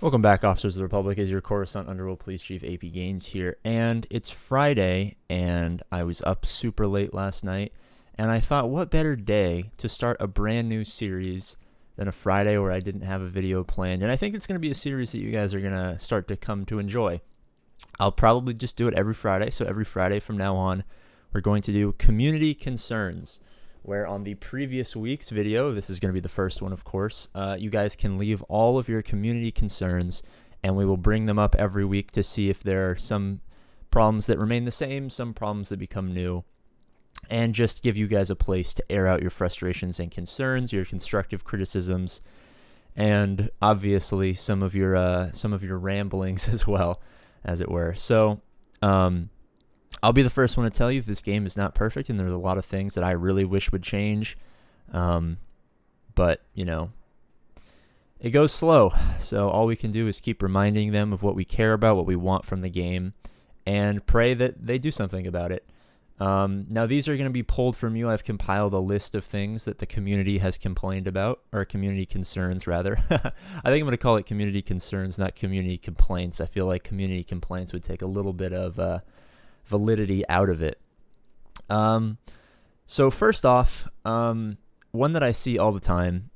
Welcome back, Officers of the Republic. As your Coruscant Underworld Police Chief, APGAINS here, and it's Friday, and I was up super late last night, and I thought, what better day to start a brand new series than a Friday where I didn't have a video planned, and I think it's going to be a series that you guys are going to start to come to enjoy. I'll probably just do it every Friday, so every Friday from now on, we're going to do Community Concerns, where on the previous week's video, this is going to be the first one, of course, you guys can leave all of your community concerns, and we will bring them up every week to see if there are some problems that remain the same, some problems that become new, and just give you guys a place to air out your frustrations and concerns, your constructive criticisms, and obviously some of your ramblings as well, as it were. So, I'll be the first one to tell you this game is not perfect, and there's a lot of things that I really wish would change. But, you know, it goes slow. So all we can do is keep reminding them of what we care about, what we want from the game, and pray that they do something about it. Now, these are going to be pulled from you. I've compiled a list of things that the community has complained about, or community concerns, rather. I think I'm going to call it community concerns, not community complaints. I feel like community complaints would take a little bit of validity out of it. So first off, one that I see all the time,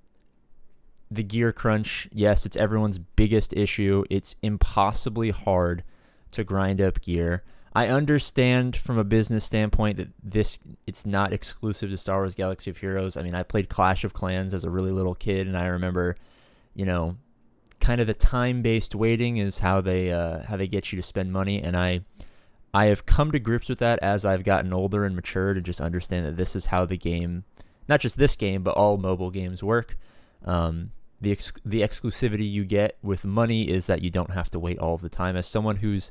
the gear crunch. Yes, it's everyone's biggest issue. It's impossibly hard to grind up gear. I understand from a business standpoint that it's not exclusive to Star Wars Galaxy of Heroes. I mean, I played Clash of Clans as a really little kid, and I remember, you know, kind of the time-based waiting is how they get you to spend money, and I have come to grips with that as I've gotten older and mature to just understand that this is how the game, not just this game, but all mobile games work. The exclusivity you get with money is that you don't have to wait all the time. As someone who's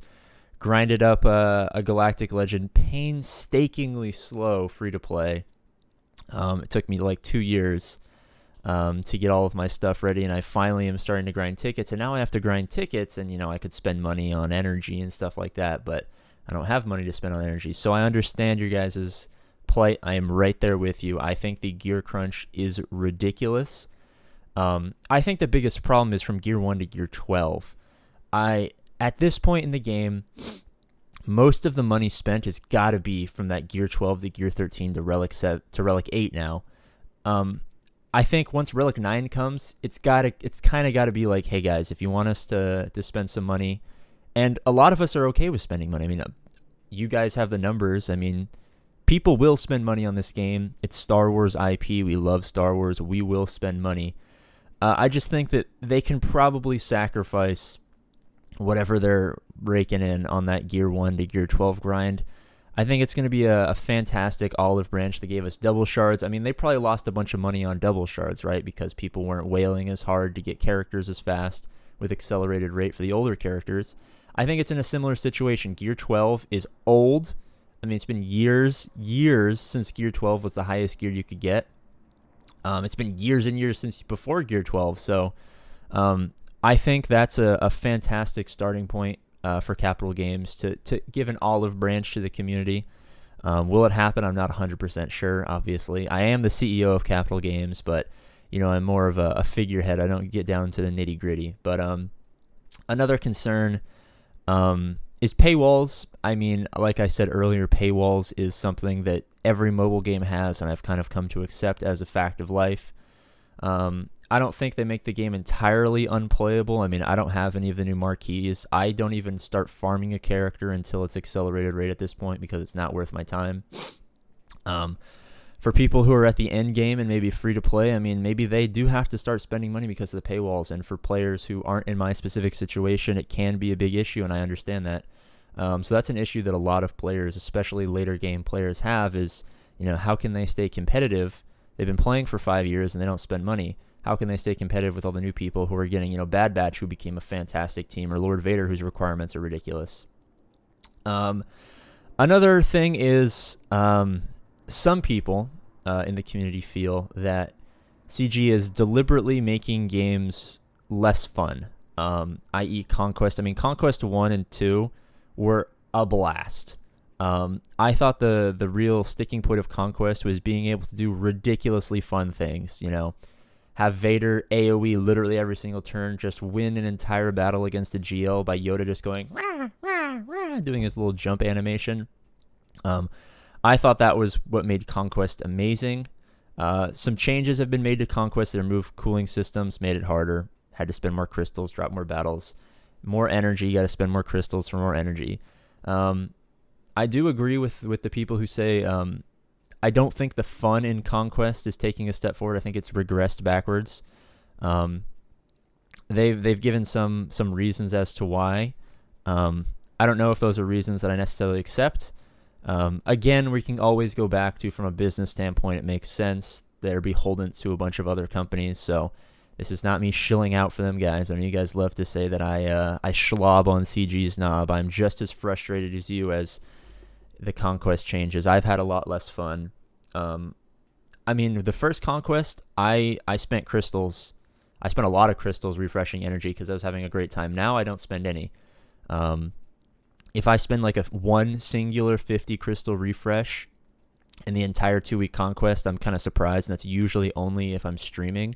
grinded up a Galactic Legend painstakingly slow free-to-play, it took me like 2 years to get all of my stuff ready, and I finally am starting to grind tickets, and now I have to grind tickets, and, you know, I could spend money on energy and stuff like that, but I don't have money to spend on energy. So I understand your guys' plight. I am right there with you. I think the gear crunch is ridiculous. I think the biggest problem is from Gear 1 to Gear 12. At this point in the game, most of the money spent has got to be from that Gear 12 to Gear 13 to Relic 8 now. I think once Relic 9 comes, it's kind of got to be like, hey guys, if you want us to spend some money, and a lot of us are okay with spending money. I mean, you guys have the numbers. I mean, people will spend money on this game. It's Star Wars IP. We love Star Wars. We will spend money. I just think that they can probably sacrifice whatever they're raking in on that Gear 1 to Gear 12 grind. I think it's going to be a fantastic olive branch. They gave us double shards. I mean, they probably lost a bunch of money on double shards, right? Because people weren't whaling as hard to get characters as fast with accelerated rate for the older characters. I think it's in a similar situation. Gear 12 is old. I mean, it's been years since Gear 12 was the highest gear you could get. It's been years and years since before Gear 12. So I think that's a fantastic starting point for Capital Games to give an olive branch to the community. Will it happen? I'm not 100% sure, obviously. I am the CEO of Capital Games, but, you know, I'm more of a figurehead. I don't get down to the nitty-gritty. But another concern is paywalls. I mean, like I said earlier, paywalls is something that every mobile game has, and I've kind of come to accept as a fact of life. I don't think they make the game entirely unplayable. I mean, I don't have any of the new marquees. I don't even start farming a character until it's accelerated rate at this point because it's not worth my time. For people who are at the end game and maybe free to play, I mean, maybe they do have to start spending money because of the paywalls. And for players who aren't in my specific situation, it can be a big issue, and I understand that. So that's an issue that a lot of players, especially later game players, have is, you know, how can they stay competitive? They've been playing for 5 years and they don't spend money. How can they stay competitive with all the new people who are getting, you know, Bad Batch, who became a fantastic team, or Lord Vader, whose requirements are ridiculous? Another thing is some people in the community feel that CG is deliberately making games less fun, i.e. Conquest. I mean, Conquest 1 and 2 were a blast. I thought the real sticking point of Conquest was being able to do ridiculously fun things, you know, have Vader AoE literally every single turn, just win an entire battle against a GL by Yoda just going, rah, rah, rah, doing his little jump animation. I thought that was what made Conquest amazing. Some changes have been made to Conquest that removed cooling systems, made it harder, had to spend more crystals, drop more battles, more energy, you got to spend more crystals for more energy. I do agree with the people who say I don't think the fun in Conquest is taking a step forward. I think it's regressed backwards. They've given some reasons as to why. I don't know if those are reasons that I necessarily accept. Again, we can always go back to, from a business standpoint, it makes sense. They're beholden to a bunch of other companies, so this is not me shilling out for them, guys. I know you guys love to say that I schlob on CG's knob. I'm just as frustrated as you as the Conquest changes. I've had a lot less fun. I mean, the first Conquest, I spent crystals. I spent a lot of crystals refreshing energy because I was having a great time. Now I don't spend any. If I spend like one singular 50 crystal refresh in the entire 2-week Conquest, I'm kind of surprised, and that's usually only if I'm streaming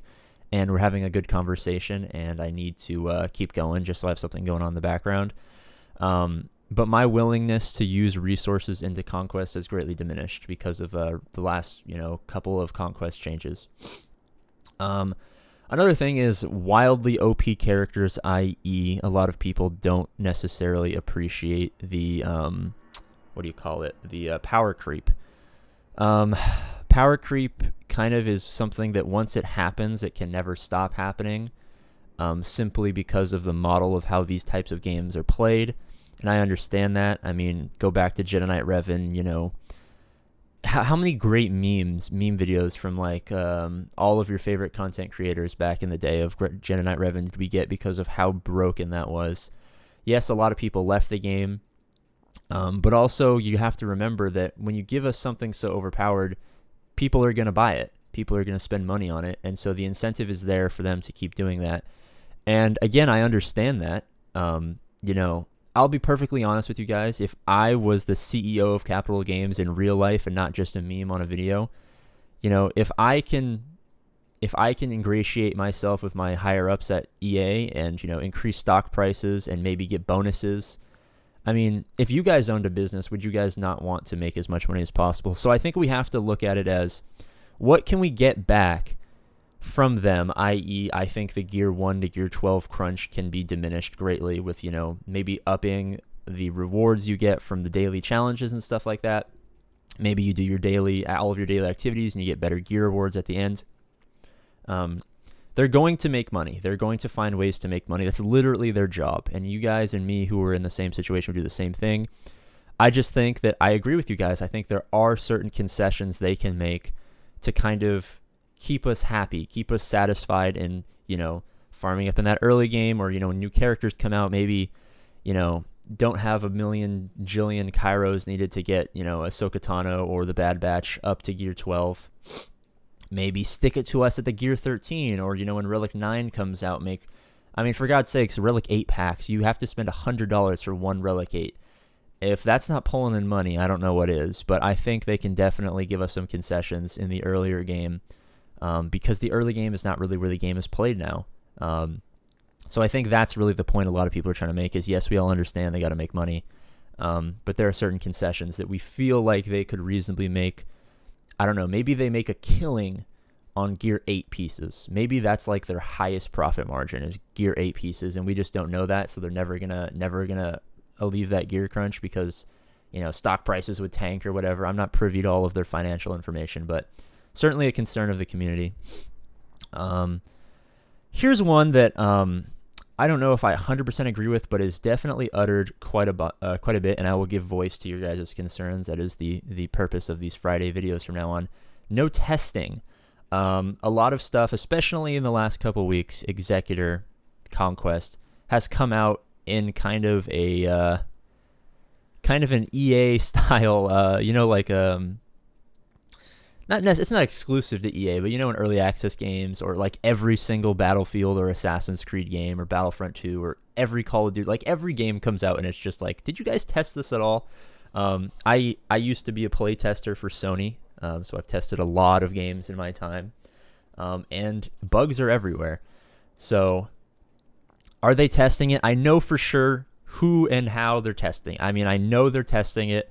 and we're having a good conversation and I need to keep going just so I have something going on in the background. But my willingness to use resources into Conquest has greatly diminished because of the last, couple of Conquest changes. Another thing is wildly OP characters, i.e. a lot of people don't necessarily appreciate the, the power creep. Power creep kind of is something that once it happens, it can never stop happening, simply because of the model of how these types of games are played. And I understand that. I mean, go back to Jedi Knight Revan, how many great meme videos from like all of your favorite content creators back in the day of Jedi Knight Revan did we get because of how broken that was? Yes, a lot of people left the game, but also you have to remember that when you give us something so overpowered, people are going to buy it. People are going to spend money on it, and so the incentive is there for them to keep doing that. And again, I understand that. I'll be perfectly honest with you guys. If I was the CEO of Capital Games in real life and not just a meme on a video, if I can ingratiate myself with my higher ups at EA and, increase stock prices and maybe get bonuses. I mean, if you guys owned a business, would you guys not want to make as much money as possible? So I think we have to look at it as, what can we get back from them, i.e. I think the Gear 1 to Gear 12 crunch can be diminished greatly with, maybe upping the rewards you get from the daily challenges and stuff like that. Maybe you do all of your daily activities and you get better gear rewards at the end. They're going to make money. They're going to find ways to make money. That's literally their job. And you guys and me who are in the same situation would do the same thing. I just think that I agree with you guys. I think there are certain concessions they can make to kind of keep us happy, keep us satisfied, and farming up in that early game, or when new characters come out, maybe don't have a million jillion Kairos needed to get Ahsoka Tano or the Bad Batch up to Gear 12. Maybe stick it to us at the Gear 13, or when Relic 9 comes out, for God's sakes, Relic 8 packs, you have to spend $100 for one Relic 8. If that's not pulling in money, I don't know what is, but I think they can definitely give us some concessions in the earlier game. Because the early game is not really where the game is played now. So I think that's really the point a lot of people are trying to make is, yes, we all understand they got to make money. But there are certain concessions that we feel like they could reasonably make. I don't know, maybe they make a killing on Gear 8 pieces. Maybe that's like their highest profit margin is Gear 8 pieces, and we just don't know that, so they're never gonna alleviate that gear crunch because, stock prices would tank or whatever. I'm not privy to all of their financial information, but certainly a concern of the community. Here's one that I don't know if I 100% agree with, but is definitely uttered quite a bit, and I will give voice to your guys' concerns. That is the purpose of these Friday videos from now on. No testing. A lot of stuff, especially in the last couple weeks, Executor, Conquest, has come out in kind of an EA style, it's not exclusive to EA, but in early access games, or like every single Battlefield or Assassin's Creed game or Battlefront 2 or every Call of Duty, like every game comes out and it's just like, did you guys test this at all? I used to be a play tester for Sony, so I've tested a lot of games in my time. and bugs are everywhere. So are they testing it? I know for sure who and how they're testing. I mean, I know they're testing it.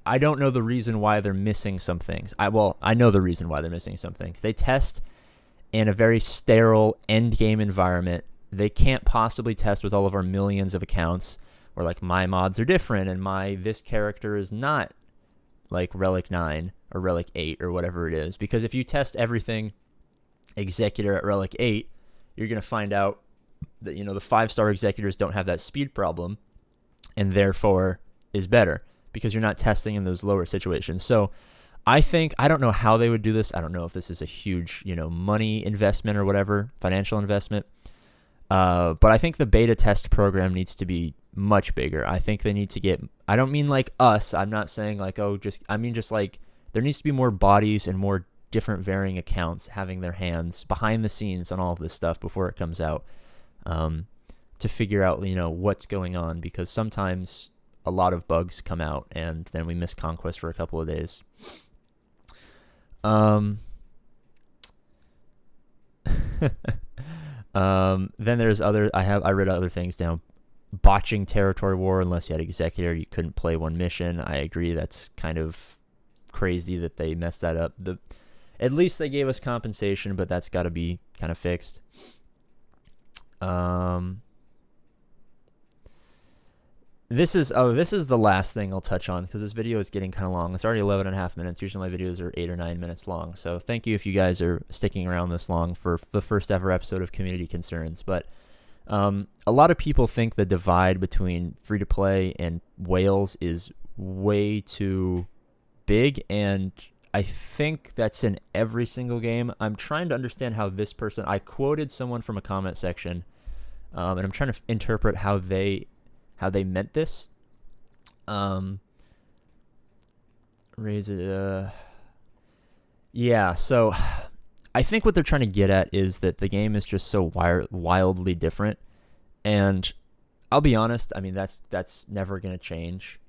I don't know the reason why they're missing some things. I know the reason why they're missing some things. They test in a very sterile end game environment. They can't possibly test with all of our millions of accounts where like my mods are different and this character is not like Relic 9 or Relic 8 or whatever it is. Because if you test everything Executor at Relic 8, you're going to find out that, the 5-star Executors don't have that speed problem and therefore is better because you're not testing in those lower situations. So I don't know how they would do this. I don't know if this is a huge, money investment or whatever, financial investment. But I think the beta test program needs to be much bigger. I think they need to get, I don't mean like us. I'm not saying like, I mean just like there needs to be more bodies and more different varying accounts having their hands behind the scenes on all of this stuff before it comes out, to figure out, what's going on, because sometimes a lot of bugs come out and then we miss Conquest for a couple of days. Then there's I read other things down. Botching territory war unless you had Executor, you couldn't play one mission. I agree, that's kind of crazy that they messed that up. At least they gave us compensation, but that's got to be kind of fixed. This is the last thing I'll touch on because this video is getting kind of long. It's already 11.5 minutes. Usually my videos are 8 or 9 minutes long. So thank you if you guys are sticking around this long for the first ever episode of Community Concerns. But a lot of people think the divide between free-to-play and whales is way too big, and I think that's in every single game. I'm trying to understand how this person, I quoted someone from a comment section, and I'm trying to interpret how they meant this. Yeah, so I think what they're trying to get at is that the game is just so wildly different, and I'll be honest, I mean that's never going to change,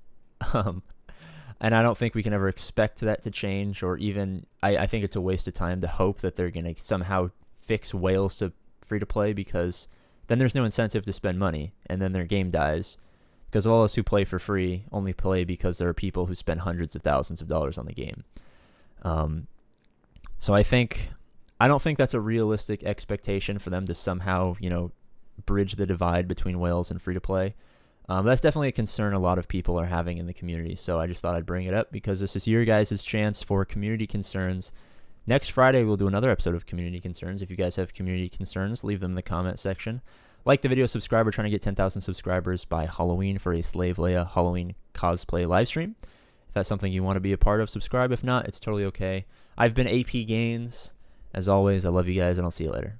and I don't think we can ever expect that to change, or even I think it's a waste of time to hope that they're going to somehow fix whales to free-to-play, because then there's no incentive to spend money, and then their game dies, because all of us who play for free only play because there are people who spend hundreds of thousands of dollars on the game. So I don't think that's a realistic expectation for them to somehow, bridge the divide between whales and free-to-play. That's definitely a concern a lot of people are having in the community, so I just thought I'd bring it up because this is your guys' chance for Community Concerns. Next Friday, we'll do another episode of Community Concerns. If you guys have community concerns, leave them in the comment section. Like the video, subscribe. We're trying to get 10,000 subscribers by Halloween for a Slave Leia Halloween cosplay livestream. If that's something you want to be a part of, subscribe. If not, it's totally okay. I've been APGAINS. As always, I love you guys, and I'll see you later.